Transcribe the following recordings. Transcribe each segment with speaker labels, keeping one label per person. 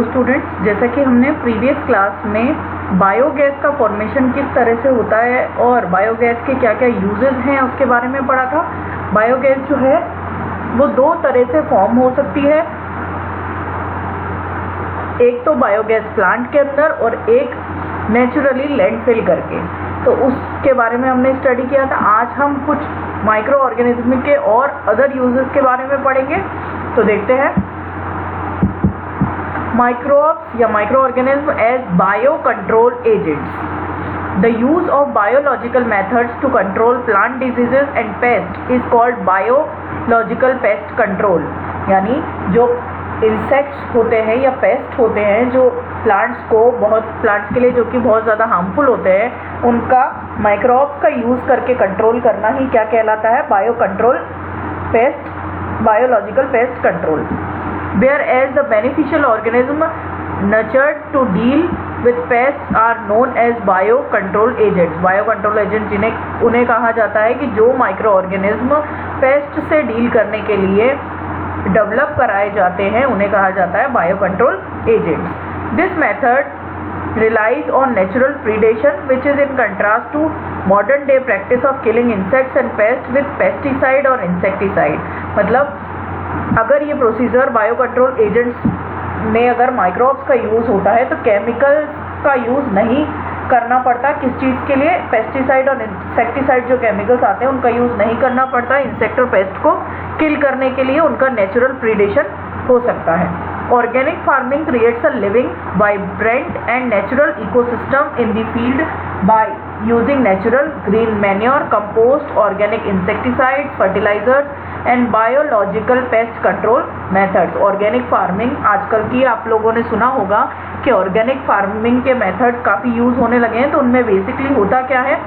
Speaker 1: Students, जैसा कि हमने प्रीवियस क्लास में बायोगैस का फॉर्मेशन किस तरह से होता है और बायोगैस के क्या क्या यूजेस हैं उसके बारे में पढ़ा था। बायोगैस जो है वो दो तरह से फॉर्म हो सकती है, एक तो बायोगैस प्लांट के अंदर और एक नेचुरली लैंडफिल करके, तो उसके बारे में हमने स्टडी किया था। आज हम कुछ माइक्रो ऑर्गेनिज्म के और अदर यूजेस के बारे में पढ़ेंगे। तो देखते हैं, माइक्रोब्स या micro organism as bio control agents. The use of biological methods to control plant diseases and pests is called biological pest control। यानी जो इंसेक्ट्स होते हैं या पेस्ट होते हैं जो प्लांट्स के लिए जो कि बहुत ज़्यादा हार्मफुल होते हैं, उनका माइक्रोब्स का यूज़ करके कंट्रोल करना ही क्या कहलाता है? Biological pest control. Whereas the beneficial organism nurtured to deal with pests are known as biocontrol agents। Biocontrol agent उन्हें कहा जाता है कि जो माइक्रो ऑर्गेनिज्म पेस्ट से डील करने के लिए डेवलप कराए जाते हैं उन्हें कहा जाता है biocontrol agents. This method relies on natural predation which is in contrast to modern day practice of killing insects and pests with pesticide और insecticide। मतलब अगर ये प्रोसीजर बायोकंट्रोल एजेंट्स में अगर माइक्रोब्स का यूज़ होता है तो केमिकल का यूज़ नहीं करना पड़ता। किस चीज़ के लिए? पेस्टिसाइड और इंसेक्टिसाइड जो केमिकल्स आते हैं उनका यूज़ नहीं करना पड़ता। इंसेक्ट और पेस्ट को किल करने के लिए उनका नेचुरल प्रीडेशन हो सकता है। Organic farming creates a living vibrant and natural ecosystem in the field by using natural green manure, compost, organic insecticide, fertilisers and biological pest control methods. Organic farming आजकल की आप लोगों ने सुना होगा कि ऑर्गेनिक फार्मिंग के मेथड काफ़ी यूज़ होने लगे हैं। तो उनमें बेसिकली होता क्या है,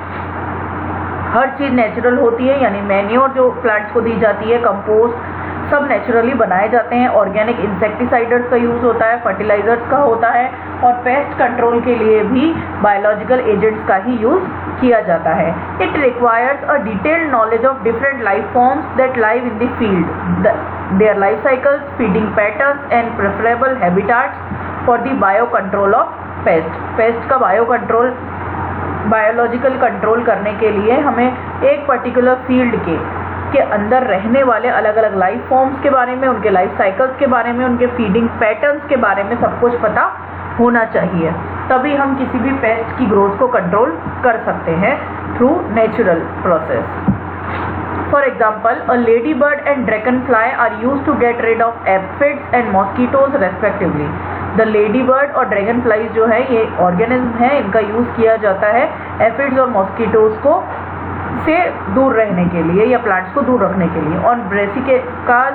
Speaker 1: हर चीज़ नेचुरल होती है, यानी मैन्योर जो प्लांट्स को दी जाती है, कंपोस्ट, सब नेचुरली बनाए जाते हैं। ऑर्गेनिक इंसेक्टिसाइडर्स का यूज़ होता है, फर्टिलाइजर्स का होता है और पेस्ट कंट्रोल के लिए भी बायोलॉजिकल एजेंट्स का ही यूज़ किया जाता है। It requires a detailed knowledge of different life forms that live in the field, their life cycles, feeding patterns and preferable habitats for the bio control of paste का biological control करने के लिए हमें एक particular field के अंदर रहने वाले अलग अलग लाइफ फॉर्म्स के बारे में, उनके लाइफ साइकिल्स के बारे में, उनके फीडिंग पैटर्न्स के बारे में सब कुछ पता होना चाहिए। तभी हम किसी भी पेस्ट की ग्रोथ को कंट्रोल कर सकते हैं through natural process. For example, a lady bird and dragon fly are use to get rid of aphids and mosquitoes respectively. The lady bird और ड्रैगन फ्लाइज जो है ये ऑर्गेनिज्म है, इनका यूज़ किया जाता है एफिड्स और मॉस्किटोज को से दूर रहने के लिए या प्लांट्स को दूर रखने के लिए। On brassicas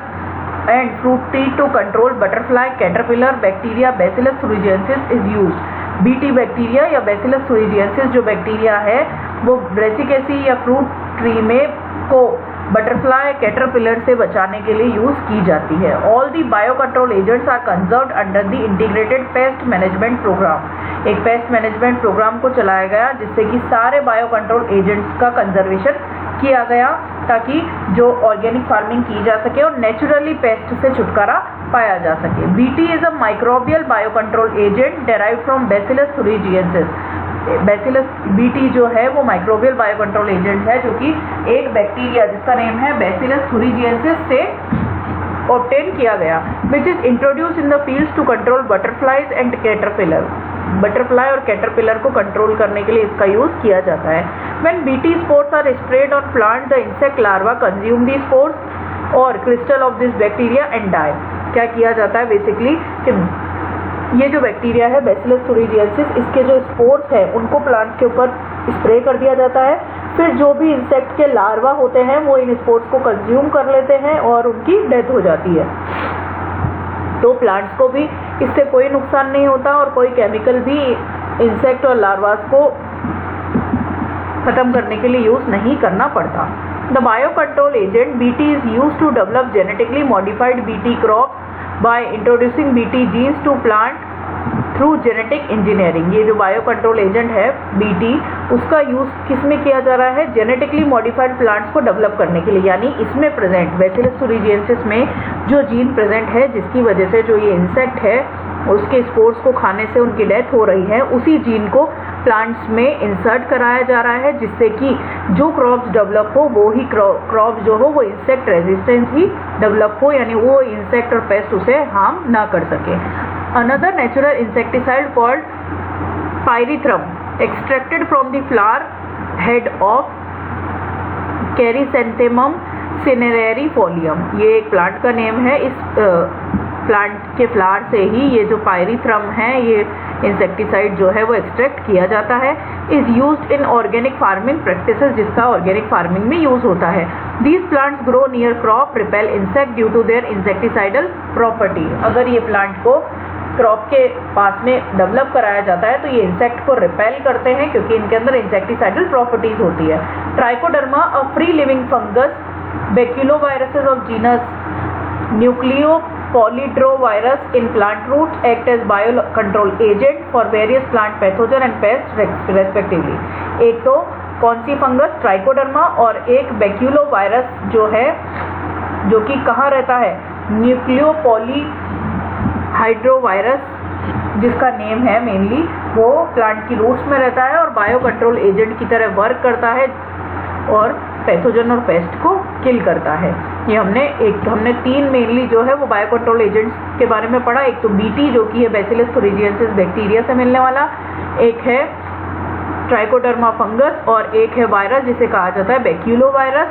Speaker 1: and fruit tree to control butterfly, caterpillar, bacteria, bacillus thuringiensis is used. BT bacteria या बैसिलस thuringiensis जो बैक्टीरिया है वो ब्रेसिकेसी या फ्रूट ट्री में को बटरफ्लाई, कैटरपिलर से बचाने के लिए यूज़ की जाती है। All the bio control agents are conserved under the integrated pest management program. एक पेस्ट मैनेजमेंट प्रोग्राम को चलाया गया जिससे कि सारे बायो कंट्रोल एजेंट्स का कंजर्वेशन किया गया ताकि जो ऑर्गेनिक फार्मिंग की जा सके और नेचुरली पेस्ट से छुटकारा पाया जा सके। BT is a microbial bio control agent derived from bacillus thuringiensis। Bacillus BT जो है वो माइक्रोबियल बायो कंट्रोल एजेंट है जो कि एक बैक्टीरिया जिसका नेम है बैसिलस thuringiensis से ऑब्टेन किया गया, which is introduce in the fields to control butterflies and caterpillar. Butterfly और कैटरपिलर को कंट्रोल करने के लिए इसका यूज किया जाता है। When BT spores are spread on plant, the insect larva consume the spores और crystal of this bacteria and die. क्या किया जाता है बेसिकली कि ये जो बैक्टीरिया है बैसिलस thuringiensis, इसके जो स्पोर्स है उनको प्लांट के ऊपर स्प्रे कर दिया जाता है। फिर जो भी इंसेक्ट के लार्वा होते हैं वो इन स्पोर्स को कंज्यूम कर लेते हैं और उनकी डेथ हो जाती है। तो प्लांट्स को भी इससे कोई नुकसान नहीं होता और कोई केमिकल भी इंसेक्ट और लार्वास को खत्म करने के लिए यूज़ नहीं करना पड़ता। The bio control agent BT is use to develop genetically modified BT crop by introducing BT genes to plant through genetic engineering। ये जो बायो कंट्रोल एजेंट है BT, उसका यूज़ किस में किया जा रहा है? जेनेटिकली मॉडिफाइड प्लांट्स को डेवलप करने के लिए, यानी इसमें प्रेजेंट बैसिलस thuringiensis में जो जीन प्रेजेंट है जिसकी वजह से जो ये इंसेक्ट है उसके स्पोर्स को खाने से उनकी डेथ हो रही है, उसी जीन को प्लांट्स में इंसर्ट कराया जा रहा है, जिससे कि जो क्रॉप्स डेवलप हो वो ही क्रॉप जो हो वो इंसेक्ट रेजिस्टेंस ही डेवलप हो, यानी वो इंसेक्ट और पेस्ट उसे हार्म ना कर सके। Another natural insecticide called pyrethrum extracted from the flower head of chrysanthemum cinerariifolium, ये एक प्लांट का नेम है। इस प्लांट के फ्लावर से ही ये जो पायरिथ्रम है, ये इंसेक्टिसाइड जो है वो एक्सट्रैक्ट किया जाता है। Is used in organic farming practices, जिसका ऑर्गेनिक फार्मिंग में यूज होता है। These plants grow near crop repel insect due to their insecticidal property. अगर ये प्लांट को क्रॉप के पास में डेवलप कराया जाता है तो ये इंसेक्ट को रिपेल करते हैं, क्योंकि इनके अंदर इंसेक्टिसाइडल प्रॉपर्टीज होती है। Trichoderma, a free living fungus, बैक्यूलोवायरसेस of genus nucleo Polydrovirus in plant roots act as biocontrol agent for various plant pathogen and pests respectively। एक तो कौन सी फंगस, ट्राइकोडर्मा, और एक बैक्यूलोवायरस जो है, जो कि कहाँ रहता है, न्यूक्लियो पॉलीहाइड्रोवायरस जिसका नेम है मेनली, वो प्लांट की रूट्स में रहता है और बायो कंट्रोल एजेंट की तरह वर्क करता है और पैथोजन और पेस्ट को किल करता है। ये हमने तीन मेनली जो है वो बायो कंट्रोल एजेंट्स के बारे में पढ़ा। एक तो बीटी जो कि है बैसिलस thuringiensis बैक्टीरिया से मिलने वाला, एक है ट्राइकोडर्मा फंगस और एक है वायरस जिसे कहा जाता है बैक्यूलोवायरस।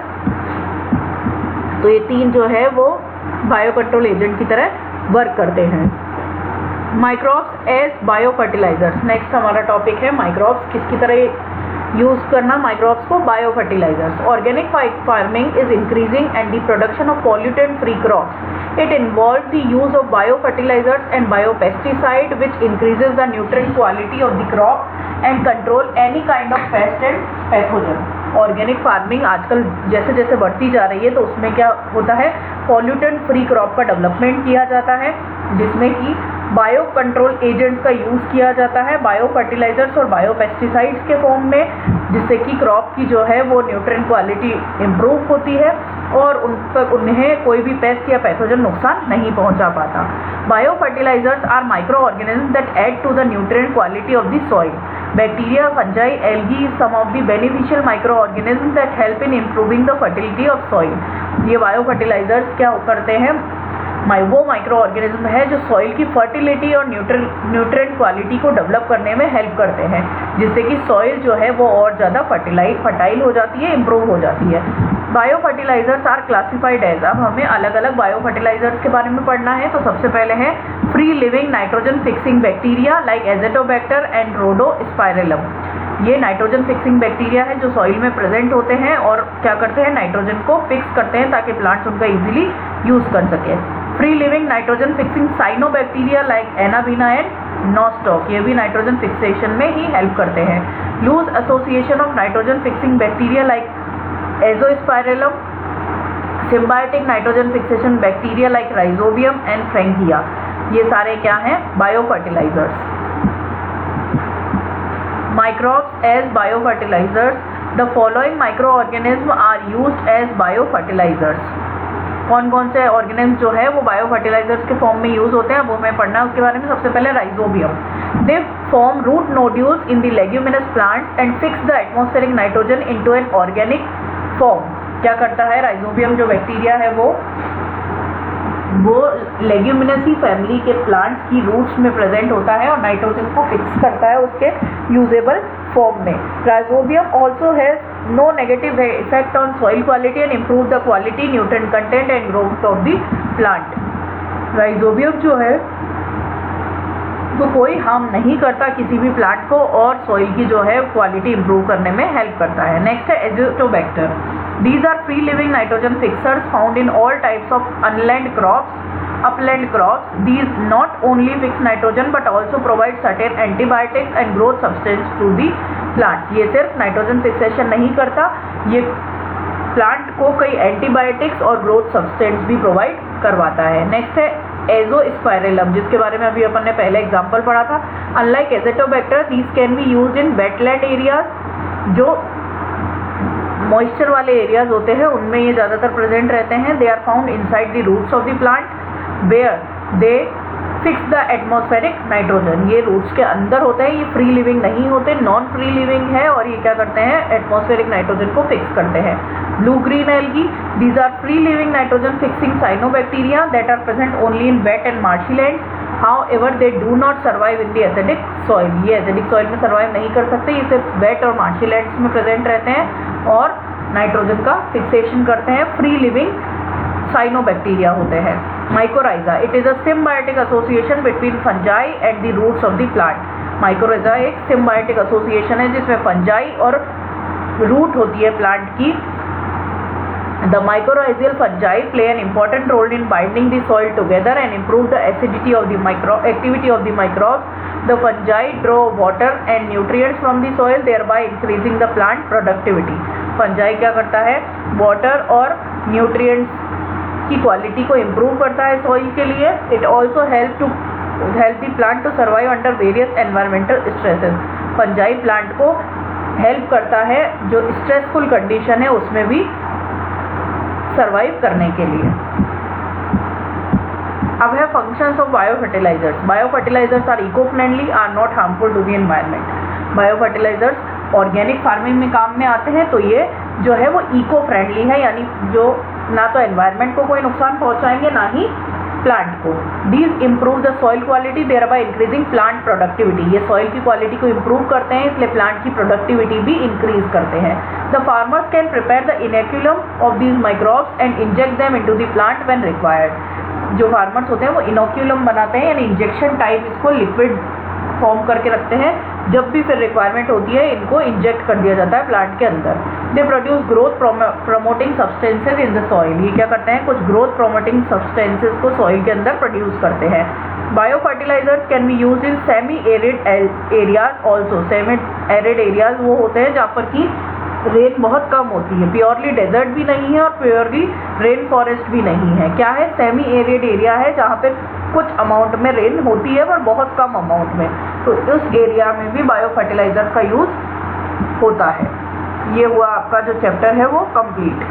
Speaker 1: तो ये तीन जो है वो बायो कंट्रोल एजेंट की तरह वर्क करते हैं। Microbes as bio fertilizers, next हमारा टॉपिक है माइक्रोब्स, किसकी तरह यूज करना माइक्रोब्स को, bio fertilizers. Organic farming is increasing and the production of pollutant free crops. It involve the use of bio fertilizers and bio pesticide which increases the nutrient quality of the crop and control any kind of pest and pathogen. Organic farming आजकल जैसे जैसे बढ़ती जा रही है तो उसमें क्या होता है, पॉल्यूटेंट फ्री क्रॉप का डेवलपमेंट किया जाता है, जिसमें कि बायो कंट्रोल एजेंट्स का यूज किया जाता है, बायो फर्टिलाइजर्स और बायो पेस्टिसाइड्स के फॉर्म में, जिससे कि क्रॉप की जो है वो न्यूट्रिएंट क्वालिटी इम्प्रूव होती है और उन्हें कोई भी पेस्ट या पैथोजन नुकसान नहीं पहुंचा पाता। Bio fertilizers are micro organism that add to the nutrient quality of the soil. Bacteria, fungi, algae, some of the beneficial micro organism that help in improving the fertility of soil. ये bio fertilizers क्या करते हैं, वो micro organism है जो soil की fertility और nutrient quality को डेवलप करने में हेल्प करते हैं, जिससे कि सॉइल जो है वो और ज़्यादा फर्टाइल हो जाती है, इम्प्रूव हो जाती है। Bio fertilizers are classified as, अब हमें अलग अलग बायो फर्टिलाइजर्स के बारे में पढ़ना है। तो सबसे पहले है free living nitrogen fixing bacteria like azotobacter and rhodospirillum. ये नाइट्रोजन फिक्सिंग बैक्टीरिया है जो सॉइल में प्रेजेंट होते हैं और क्या करते हैं, नाइट्रोजन को फिक्स करते हैं ताकि प्लांट्स उनका इजीली यूज कर सके। Free living nitrogen fixing cyanobacteria like anabaena and nostoc, ये भी नाइट्रोजन फिक्सेशन में ही हेल्प करते हैं। Loose association of nitrogen fixing bacteria like azospirillum, symbiotic nitrogen fixation bacteria like rhizobium and frankia, ये सारे क्या हैं, bio fertilizers. Microbes as biofertilizers. The following microorganisms are used as biofertilizers. कौन कौन से ऑर्गेनिज्म जो है वो बायोफर्टिलाइजर्स के फॉर्म में यूज होते हैं, वो हमें पढ़ना है उसके बारे में। सबसे पहले rhizobium, they form root nodules in the leguminous plants and fix the atmospheric nitrogen into an organic form. क्या करता है राइजोबियम जो बैक्टीरिया है वो लेग्यूमिनसी फैमिली के प्लांट्स की रूट्स में प्रेजेंट होता है और नाइट्रोजन को फिक्स करता है उसके यूजेबल फॉर्म में। Rhizobium also has no negative effect on soil quality and improve the quality, nutrient content and growth of the plant. Rhizobium जो है वो कोई हार्म नहीं करता किसी भी प्लांट को और सॉइल की जो है क्वालिटी इंप्रूव करने में हेल्प करता है। नेक्स्ट है Azotobacter. These are free living nitrogen fixers found in all types of unland crops, upland crops. These not only fix nitrogen but also provide certain antibiotics and growth substance to the plant. ये सिर्फ nitrogen fixation नहीं करता, ये plant को कई antibiotics और growth substance भी provide करवाता है। नेक्स्ट है एजोस्पाइरेलम, जिसके बारे में अभी अपन ने पहले एग्जांपल पढ़ा था। Unlike azotobacter, these can be used in wetland areas, जो मॉइस्चर वाले एरियाज होते हैं उनमें ये ज़्यादातर प्रेजेंट रहते हैं। They are found inside the roots of the plant where they fix the atmospheric nitrogen. ये रूट्स के अंदर होते हैं, ये फ्री लिविंग नहीं होते, नॉन फ्री लिविंग है, और ये क्या करते हैं, एटमॉस्फेरिक नाइट्रोजन को फिक्स करते हैं। Blue green algae, these are free living nitrogen fixing cyanobacteria that are present only in wet and marshy lands, however they do not survive in the acidic soil. ये acidic soil में survive नहीं कर सकते, ये सिर्फ wait और marshy lands में present रहते हैं और नाइट्रोजन का फिक्सेशन करते हैं। फ्री लिविंग साइनोबैक्टीरिया होते हैं। Mycorrhiza, it is a symbiotic association between fungi and the roots of the plant. Mycorrhiza एक सिम्बायोटिक एसोसिएशन है जिसमें फंजाई और रूट होती है प्लांट की। The mycorrhizal fungi play an important role in binding the soil together and improve the acidity of the activity of the microbes. The fungi draw water and nutrients from the soil, thereby increasing the plant productivity. Fungi क्या करता है, water और nutrients की quality को improve करता है soil के लिए. It also help the plant to survive under various environmental stresses. Fungi plant को help करता है जो stressful condition है उसमें भी सर्वाइव करने के लिए। अब है functions of biofertilizers. Biofertilizers are eco friendly, are not harmful to the environment. Biofertilizers organic farming में काम में आते हैं, तो ये जो है वो इको फ्रेंडली है, यानी जो ना तो एनवायरनमेंट को कोई नुकसान पहुंचाएंगे ना ही प्लांट को। These improve the soil quality, thereby increasing plant productivity. ये सॉइल की क्वालिटी को इम्प्रूव करते हैं, इसलिए प्लांट की प्रोडक्टिविटी भी इंक्रीज करते हैं। The farmers can prepare the inoculum of these microbes and inject them into the plant when required. जो फार्मर्स होते हैं वो इनोक्यूलम बनाते हैं, यानी इंजेक्शन टाइप इसको लिक्विड फॉर्म करके रखते हैं, जब भी फिर रिक्वायरमेंट होती है इनको इंजेक्ट कर दिया जाता है प्लांट के अंदर। They produce growth promoting substances in the soil. ये क्या करते हैं, कुछ ग्रोथ प्रमोटिंग सब्सटेंसेज को सॉइल के अंदर प्रोड्यूस करते हैं। Bio fertilizers can be use in semi arid areas also. Semi arid areas वो होते हैं जहाँ पर कि रेन बहुत कम होती है, प्योरली डेजर्ट भी नहीं है और प्योरली रेन फॉरेस्ट भी नहीं है। क्या है, सेमी एरिड एरिया है जहाँ पे कुछ अमाउंट में रेन होती है पर बहुत कम अमाउंट में, तो उस एरिया में भी बायो फर्टिलाइजर का यूज होता है। ये हुआ आपका जो चैप्टर है वो कंप्लीट।